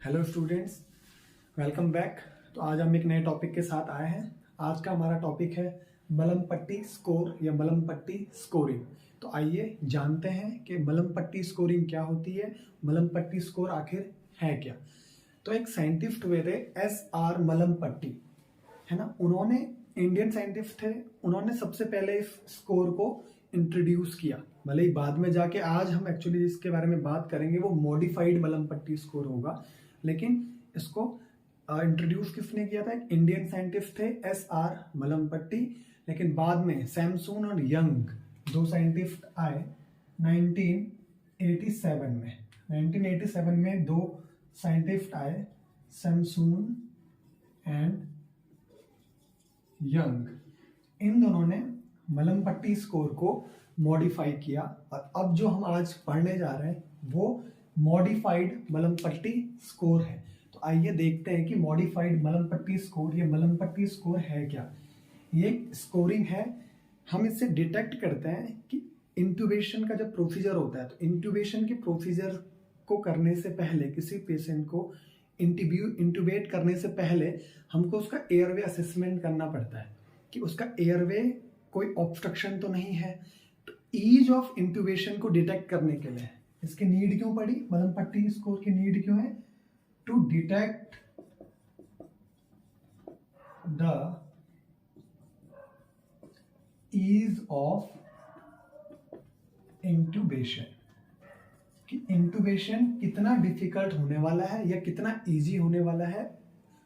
Hello students, welcome back. तो आज हम एक नए टॉपिक के साथ आए हैं। आज का हमारा टॉपिक है मलम पट्टी स्कोर या मलम पट्टी स्कोरिंग। तो आइए जानते हैं कि मलम पट्टी स्कोरिंग क्या होती है, मलम पट्टी स्कोर आखिर है क्या। तो एक साइंटिस्ट हुए थे SR मलम पट्टी, है ना। उन्होंने इंडियन साइंटिस्ट थे, उन्होंने सबसे पहले इस स्कोर को इंट्रोड्यूस किया। भले ही बाद में जाके आज हम एक्चुअली इसके बारे में बात करेंगे, वो मॉडिफाइड मलम पट्टी स्कोर होगा, लेकिन इसको इंट्रोड्यूस किसने किया था? एक इंडियन साइंटिस्ट थे SR मलम पट्टी। लेकिन बाद में सैमसून और यंग दो साइंटिस्ट आए 1987 में। 1987 में दो साइंटिस्ट आए, सैमसून एंड यंग। इन दोनों ने मलम पट्टी स्कोर को मॉडिफाई किया और अब जो हम आज पढ़ने जा रहे हैं वो मॉडिफाइड मलम पट्टी स्कोर है। तो आइए देखते हैं कि मॉडिफाइड मलम पट्टी स्कोर, ये मलम पट्टी स्कोर है क्या। ये स्कोरिंग है, हम इससे डिटेक्ट करते हैं कि इंट्यूबेशन का जब प्रोसीजर होता है, तो इंट्यूबेशन के प्रोसीजर को करने से पहले, किसी पेशेंट को इंट्यूबेट करने से पहले हमको उसका एयरवे असेसमेंट करना पड़ता है कि उसका एयरवे कोई ऑब्स्ट्रक्शन तो नहीं है। तो ईज ऑफ इंट्यूबेशन को डिटेक्ट करने के लिए इसकी नीड क्यों पड़ी, मलम पट्टी स्कोर की नीड क्यों है? To detect the ease of intubation, कि इंट्यूबेशन कितना डिफिकल्ट होने वाला है या कितना इजी होने वाला है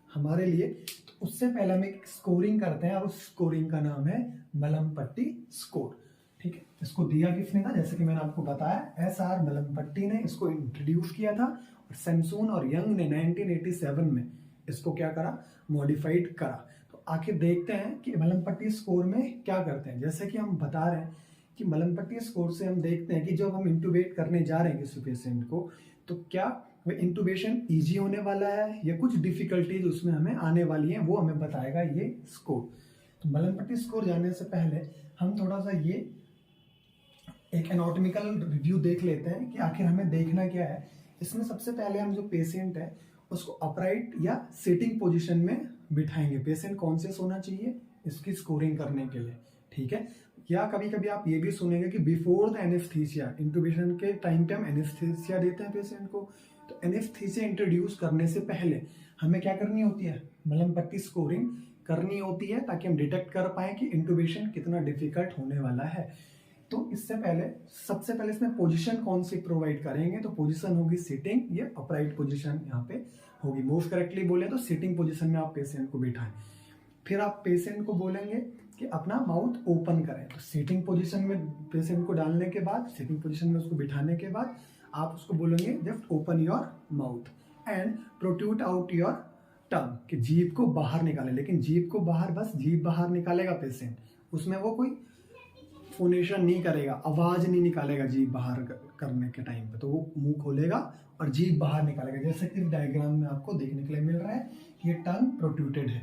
हमारे लिए। तो उससे पहले हम एक स्कोरिंग करते हैं और उस स्कोरिंग का नाम है मलम पट्टी स्कोर। ठीक है, इसको दिया किसने था? जैसे कि मैंने आपको बताया, SR मलम पट्टी ने इसको इंट्रोड्यूस किया था और सैमसून और यंग ने 1987 में इसको क्या करा? मॉडिफाइड करा। तो आखिर देखते हैं कि मलम पट्टी स्कोर में क्या करते हैं। जैसे कि हम बता रहे हैं कि मलम पट्टी स्कोर से हम देखते हैं कि जब हम इंट्यूबेट करने जा रहे हैं किसी पेशेंट को, तो क्या वो इंट्यूबेशन इजी होने वाला है या कुछ डिफिकल्टीज उसमें हमें आने वाली हैं, वो हमें बताएगा ये स्कोर। तो मलम पट्टी स्कोर जानने से पहले हम थोड़ा सा ये एक एनाटॉमिकल रिव्यू देख लेते हैं कि आखिर हमें देखना क्या है। इसमें सबसे पहले हम जो पेशेंट है उसको अपराइट या सिटिंग पोजीशन में बिठाएंगे। पेशेंट कौन से सोना चाहिए इसकी स्कोरिंग करने के लिए, ठीक है। या कभी कभी आप ये भी सुनेंगे कि बिफोर द एनेस्थीसिया, इंट्यूबेशन के टाइम पे हम एनेस्थीसिया देते हैं पेशेंट को। तो एनेस्थीसिया इंट्रोड्यूस करने से पहले हमें क्या करनी होती है? मलम पट्टी स्कोरिंग करनी होती है, ताकि हम डिटेक्ट कर पाए कि इंट्यूबेशन कितना डिफिकल्ट होने वाला है। तो इससे पहले सबसे पहले इसमें पोजीशन कौन सी प्रोवाइड करेंगे? तो पोजीशन होगी सिटिंग, ये अपराइट पोजीशन यहाँ पे होगी। मोस्ट करेक्टली बोले तो सिटिंग पोजीशन में आप पेशेंट को बिठाएं। फिर आप पेशेंट को बोलेंगे कि अपना माउथ ओपन करें। तो सिटिंग पोजीशन में पेशेंट को डालने के बाद, सिटिंग पोजीशन में उसको बिठाने के बाद आप उसको बोलेंगे just open your mouth and protrude out your tongue, कि जीभ को बाहर निकाले। लेकिन जीभ को बाहर, बस जीभ बाहर निकालेगा पेशेंट, उसमें वो कोई फोनेशन नहीं करेगा, आवाज नहीं निकालेगा जीभ बाहर करने के टाइम पे। तो वो मुंह खोलेगा और जीभ बाहर निकालेगा, जैसे कि डायग्राम में आपको देखने के लिए मिल रहा है कि ये टंग प्रोट्रूटेड है।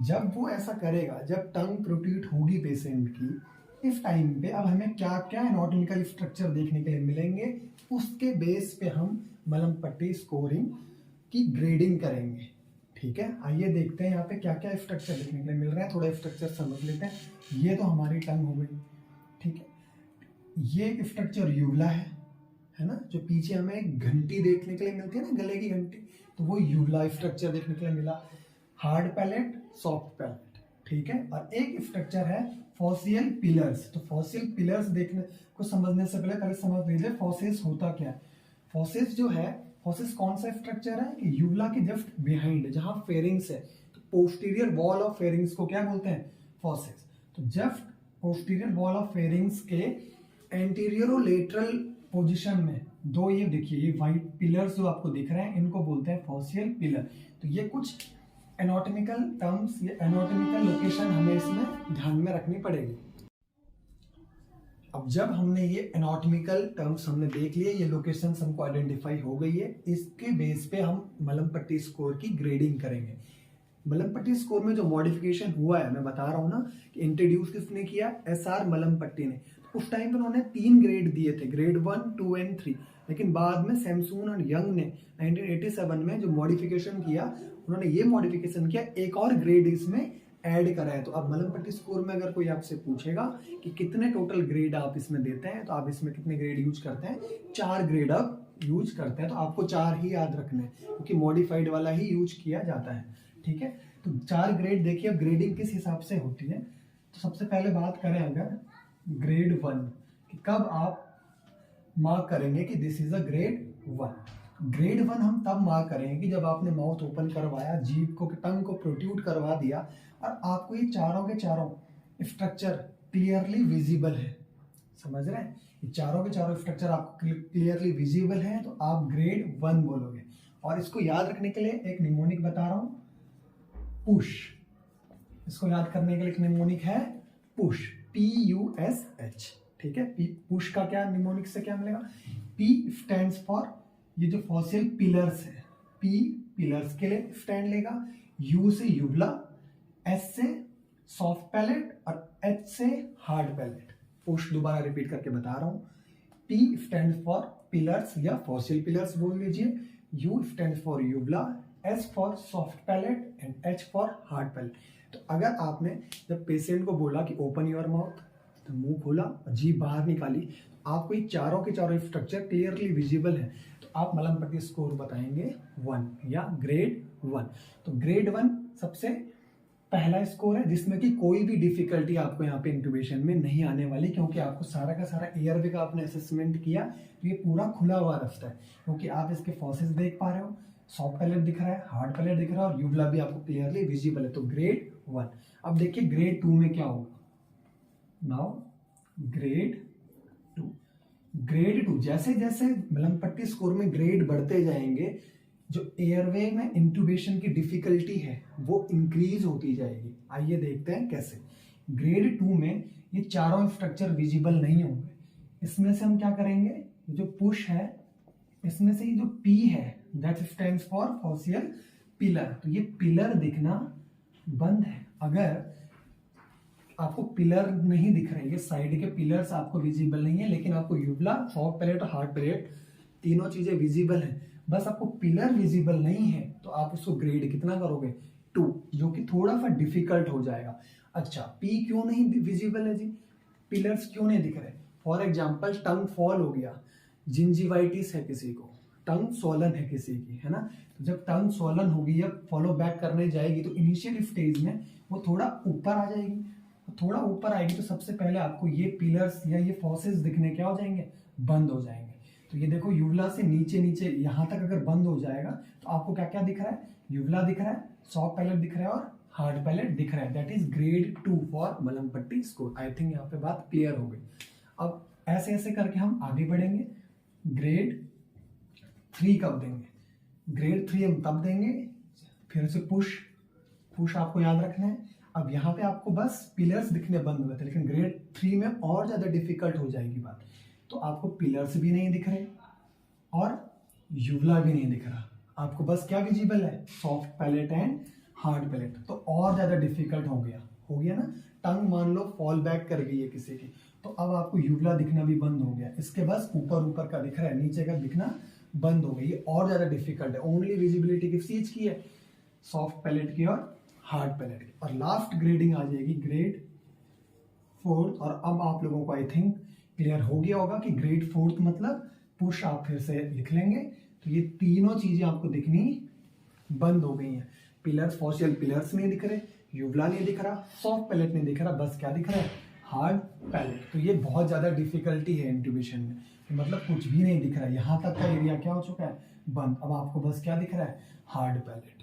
जब वो ऐसा करेगा, जब टंग प्रोट्रूट होगी पेशेंट की, इस टाइम पे अब हमें क्या क्या एनाटॉमिकल स्ट्रक्चर देखने के लिए मिलेंगे, उसके बेस पे हम मलम पट्टी स्कोरिंग की ग्रेडिंग करेंगे। ठीक है, आइए देखते हैं यहाँ पे क्या क्या स्ट्रक्चर देखने के लिए मिल रहे हैं। थोड़ा स्ट्रक्चर समझ लेते हैं। ये तो हमारी टंग हो गई, ठीक है। ये एक स्ट्रक्चर यूवला है ना, जो पीछे हमें एक घंटी देखने के लिए मिलती है ना, गले की घंटी, तो वो यूवला स्ट्रक्चर देखने के लिए मिला। हार्ड पैलेट, सॉफ्ट पैलेट, ठीक है। और एक स्ट्रक्चर है फॉसियल पिलर्स। तो फॉसियल पिलर्स देखने को समझने से पहले समझ लीजिए फॉसिल्स होता क्या है। फॉसिल्स जो है, फॉसिल्स कौन सा स्ट्रक्चर है कि यूवला के जस्ट बिहाइंड, जहां फेरिंग्स है, तो पोस्टीरियर वॉल ऑफ फेरिंग्स को क्या बोलते हैं? फॉसिल्स। तो just posterior wall of pharynx के एंटीरियरोलेटरल पोजीशन में दो, ये देखिए ये व्हाइट पिलर्स जो आपको दिख रहे हैं, इनको बोलते हैं फॉसियल पिलर। तो ये कुछ एनाटॉमिकल टर्म्स, ये एनाटॉमिकल लोकेशन हमें इसमें ध्यान में रखनी पड़ेगी। अब जब हमने ये एनाटॉमिकल टर्म्स हमने देख लिए, ये लोकेशंस हमको आइडेंटिफाई हो गई है, इसके बेस पे हम मलम पट्टी स्कोर की ग्रेडिंग करेंगे। मलम पट्टी स्कोर में जो मॉडिफिकेशन हुआ है, मैं बता रहा हूँ ना कि इंट्रोड्यूस किसने किया? SR मलम पट्टी ने। उस टाइम पे उन्होंने 3 ग्रेड दिए थे, ग्रेड 1, 2 एंड 3। लेकिन बाद में सैमसून और यंग ने 1987 में जो मॉडिफिकेशन किया, उन्होंने ये मॉडिफिकेशन किया, एक और ग्रेड इसमें ऐड करा है। तो अब मलमपट्टी स्कोर में अगर कोई आपसे पूछेगा कि कितने टोटल ग्रेड आप इसमें देते हैं, तो आप इसमें कितने ग्रेड यूज करते हैं, 4 ग्रेड आप यूज करते हैं। तो आपको 4 ही याद रखने हैं क्योंकि मॉडिफाइड वाला ही यूज किया जाता है, ठीक है। तो 4 ग्रेड देखिए, अब ग्रेडिंग किस हिसाब से होती है। तो सबसे पहले बात करें अगर ग्रेड 1 कि कब आप मार्क करेंगे कि this is a grade 1। Grade 1 हम तब मार्क करेंगे कि जब आपने माउथ ओपन करवाया, जीभ को, टंग को प्रोट्रूड करवा दिया और आपको ये चारों के चारों स्ट्रक्चर क्लियरली विजिबल है। समझ रहे हैं, ये चारों के चारों स्ट्रक्चर आपको क्लियरली विजिबल है, तो आप ग्रेड 1 बोलोगे। और इसको याद रखने के लिए एक निमोनिक बता रहा हूं, पुश। इसको याद करने के लिए एक निमोनिक है पुश, PUSH, ठीक है। पुश का क्या निमोनिक से क्या मिलेगा, P स्टैंड्स फॉर ये जो फॉसिल पिलर्स है, P पिलर्स के लिए स्टैंड लेगा, U से यूवला, S से सॉफ्ट पैलेट और H से हार्ड पैलेट। पुश दोबारा रिपीट करके बता रहा हूं, P स्टैंड फॉर पिलर्स या फॉसिल पिलर्स बोल लीजिए, U stand for uvula, S for soft palate and H for hard palate. तो अगर आपने जब पेशेंट को बोला कि ओपन योर माउथ, तो मुंह खोला और जीभ बाहर निकाली, आपको ये चारों के चारों स्ट्रक्चर क्लियरली विजिबल है, तो आप मलमपट्टी स्कोर बताएंगे 1 या ग्रेड 1। तो ग्रेड 1 सबसे पहला स्कोर है जिसमें कि कोई भी डिफिकल्टी आपको यहाँ पे इंट्यूबेशन में नहीं आने वाली, क्योंकि आपको सारा का सारा एयरवे का आपने असेसमेंट किया, तो ये पूरा खुला हुआ रास्ता है, क्योंकि आप इसके फॉसेस देख पा रहे हो, सॉफ्ट पैलेट दिख रहा है, हार्ड पैलेट दिख रहा है और यूवला भी आपको क्लियरली विजिबल है। तो ग्रेड 1। अब देखिए ग्रेड 2 में क्या होगा। नाउ ग्रेड 2, ग्रेड 2 जैसे जैसे मलमपट्टी स्कोर में ग्रेड बढ़ते जाएंगे, जो एयरवे में इंट्यूबेशन की डिफिकल्टी है वो इंक्रीज होती जाएगी। आइए देखते हैं कैसे। ग्रेड 2 में ये चारों स्ट्रक्चर विजिबल नहीं होंगे, इसमें से हम क्या करेंगे, जो पुश है इसमें से ये जो P है that stands for fossil pillar, तो ये पिलर दिखना बंद है। अगर आपको पिलर नहीं दिख रहे, ये साइड के पिलर्स आपको विजिबल नहीं है, लेकिन आपको यूवला, सॉफ्ट पैलेट और हार्ड पैलेट तीनों चीजें विजिबल हैं, बस आपको पिलर विजिबल नहीं है, तो आप उसको ग्रेड कितना करोगे, 2, जो कि थोड़ा सा डिफिकल्ट हो जाएगा। अच्छा, P क्यों नहीं विजिबल है जी, पिलर्स क्यों नहीं दिख रहे। फॉर एग्जाम्पल टंग फॉल हो गया, जिंजिवाइटिस है किसी को, टंग सोलन है किसी की, है ना। तो जब टंग सोलन होगी या फॉलो बैक करने जाएगी, तो इनिशियल स्टेज में वो थोड़ा ऊपर आ जाएगी, थोड़ा ऊपर आएगी तो सबसे पहले आपको ये पिलर्स या ये फॉसेस दिखने क्या हो जाएंगे, बंद हो जाएंगे। तो ये देखो यूवला से नीचे नीचे यहाँ तक अगर बंद हो जाएगा, तो आपको क्या क्या दिख रहा है, यूवला दिख रहा है, सॉफ्ट पैलेट दिख रहा है और हार्ड पैलेट दिख रहा है। That is grade 2 for Mallampati score. I think यहाँ पे बात क्लियर हो गई। अब ऐसे ऐसे करके हम आगे बढ़ेंगे। ग्रेड 3 कब देंगे, ग्रेड 3 हम तब देंगे, फिर से पुश आपको याद रखना है। अब यहाँ पे आपको बस पिलर्स दिखने बंद हुए थे, लेकिन ग्रेड 3 में और ज्यादा डिफिकल्ट हो जाएगी बात, तो आपको पिलर्स भी नहीं दिख रहे और यूवला भी नहीं दिख रहा, आपको बस क्या विजिबल है, soft palate and hard palate, तो और ज्यादा डिफिकल्ट हो गया ना। टंग मान लो फॉल बैक कर गई है किसी की, तो अब आपको यूवला दिखना भी बंद हो गया, इसके बस ऊपर का दिख रहा है, नीचे का दिखना बंद हो गई, ये और ज्यादा डिफिकल्ट है। ओनली विजिबिलिटी किस चीज की है, सॉफ्ट पैलेट की और हार्ड पैलेट की। और लास्ट ग्रेडिंग आ जाएगी ग्रेड 4। और अब आप लोगों को आई थिंक क्लियर हो गया होगा कि ग्रेड 4 मतलब पुश आप फिर से लिख लेंगे, तो ये तीनों चीजें आपको दिखनी बंद हो गई हैं। पिलर्स, फॉसियल पिलर्स नहीं दिख रहे, यूवला नहीं दिख रहा, सॉफ्ट पैलेट नहीं दिख रहा, बस क्या दिख रहा है, हार्ड पैलेट। तो ये बहुत ज्यादा डिफिकल्टी है इंट्यूबेशन में, मतलब कुछ भी नहीं दिख रहा है, यहाँ तक का एरिया क्या हो चुका है, बंद। अब आपको बस क्या दिख रहा है, हार्ड पैलेट,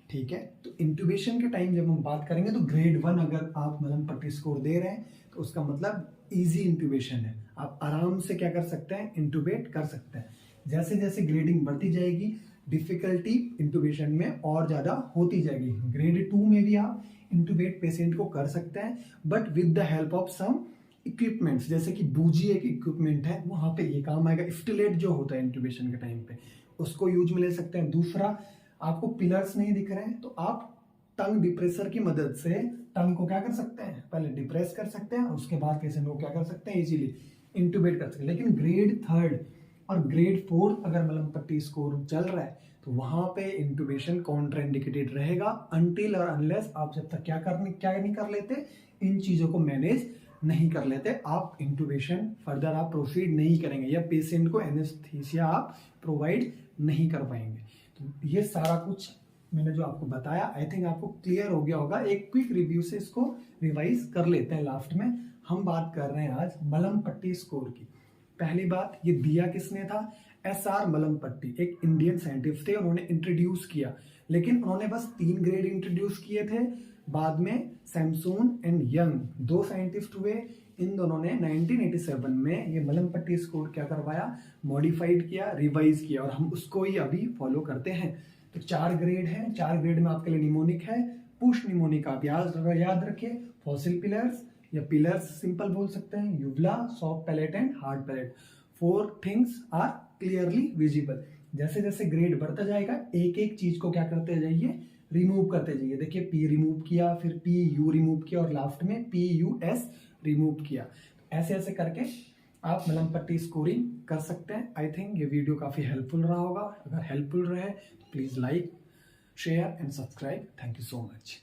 ठीक है। तो इंट्यूबेशन के टाइम जब हम बात करेंगे, तो ग्रेड 1 अगर आप मलमपट्टी स्कोर दे रहे हैं, तो उसका मतलब इजी इंट्यूबेशन है, आप आराम से क्या कर सकते हैं, इंट्यूबेट कर सकते हैं। जैसे जैसे ग्रेडिंग बढ़ती जाएगी, डिफिकल्टी इंट्यूबेशन में और ज्यादा होती जाएगी। ग्रेड 2 में भी आप इंट्यूबेट पेशेंट को कर सकते हैं, but with the help of some equipments, जैसे कि बूजी एक इक्विपमेंट है, वहां पे ये काम आएगा। स्टिलेट जो होता है इंट्यूबेशन के टाइम पे, उसको यूज में ले सकते हैं। दूसरा, आपको पिलर्स नहीं दिख रहे हैं, तो आप टंग डिप्रेसर की मदद से टंग को क्या कर सकते हैं, पहले डिप्रेस कर सकते हैं, उसके बाद पेशेंट को क्या कर सकते हैं, इजीली इंट्यूबेट कर सकते हैं। लेकिन ग्रेड 3 और ग्रेड 4 अगर मलम पट्टी स्कोर चल रहा है तो वहां पे इंटुबेशन कॉन्ट्राइंडिकेटेड रहेगा अनटिल और अनलेस आप जब तक क्या नहीं कर लेते, इन चीजों को मैनेज नहीं कर लेते, आप इंटुबेशन फर्दर आप प्रोसीड नहीं करेंगे या पेशेंट को एनेस्थीसिया आप प्रोवाइड नहीं कर पाएंगे। तो ये सारा कुछ मैंने जो आपको बताया आई थिंक आपको क्लियर हो गया होगा। एक क्विक रिव्यू से इसको रिवाइज कर लेते हैं। लास्ट में हम बात कर रहे हैं आज मलम पट्टी स्कोर की। पहली बात, ये दिया किसने था? SR मलम पट्टी, एक इंडियन साइंटिस्ट थे, उन्होंने इंट्रोड्यूस किया, लेकिन उन्होंने बस 3 ग्रेड इंट्रोड्यूस किए थे। बाद में सैमसून एंड यंग 2 साइंटिस्ट हुए, इन दोनों ने 1987 में ये मलम पट्टी स्कोर क्या करवाया, मॉडिफाइड किया, रिवाइज किया, और हम उसको ही अभी फॉलो करते हैं। तो 4 ग्रेड है, 4 ग्रेड में आपके लिए निमोनिक है, पुश निमोनिक आप याद रखिए, फॉसिल पिलर्स या पिलर्स सिंपल बोल सकते हैं, uvula, soft palate and hard palate. 4 things are clearly visible. जैसे जैसे ग्रेड बढ़ता जाएगा एक एक चीज को क्या करते जाइए, रिमूव करते जाइए। देखिए पी रिमूव किया, फिर पी यू रिमूव किया, और लास्ट में पी यू एस रिमूव किया। ऐसे ऐसे करके आप मलम पट्टी स्कोरिंग कर सकते हैं। आई थिंक ये वीडियो काफी हेल्पफुल रहा होगा। अगर हेल्पफुल रहे तो please like, share and subscribe. Thank you so much.